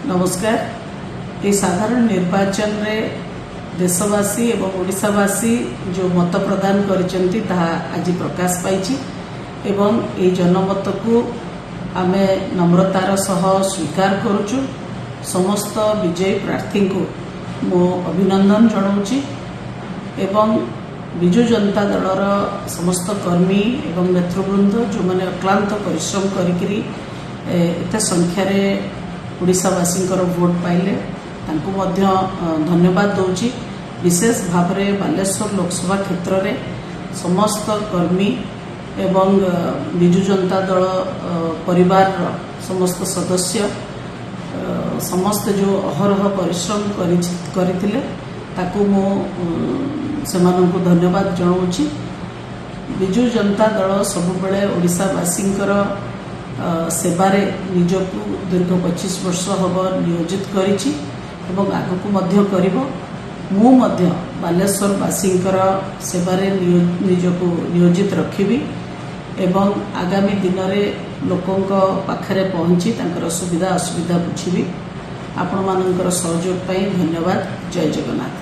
नमस्कार। ये साधारण निर्वाचन रे देशवासी एवं ओडिशावासी जो मत प्रदान करिसेंती ताहा आज प्रकाश पाइछि एवं ए जनमत को आमे नम्रतार सह स्वीकार करूछु। समस्त विजयी प्रार्थी को मो अभिनंदन जनाऊछि एवं विजु जनता दलर समस्त कर्मी एवं नेतृवृंद जो माने अक्लांत परिश्रम करिकरी एते संख्या रे ओडिशावासी भोट पाइले तांको मध्य धन्यवाद दौची। विशेष भाव में बालेश्वर लोकसभा क्षेत्र में समस्त कर्मी एवं विजु जनता दल परिवार समस्त सदस्य समस्त जो अहरह परिश्रम करथिले ताकू मो सेमानंकु धन्यवाद जनाऊछि। विजु जनता दल सबुबले ओडिशावासी सेवारे निजकू दीर्घ 25 वर्ष हम नियोजित करिछि एवं आगकू मध्य करिबो। मु मध्य बालेश्वरवासी सेवारे निजकू नियोजित रखिबी एवं आगामी दिन में लोकों पाखरे पहुंची तांकर सुविधा असुविधा बुझिबी। आपण मानकर सहयोग पाई धन्यवाद। जय जगन्नाथ।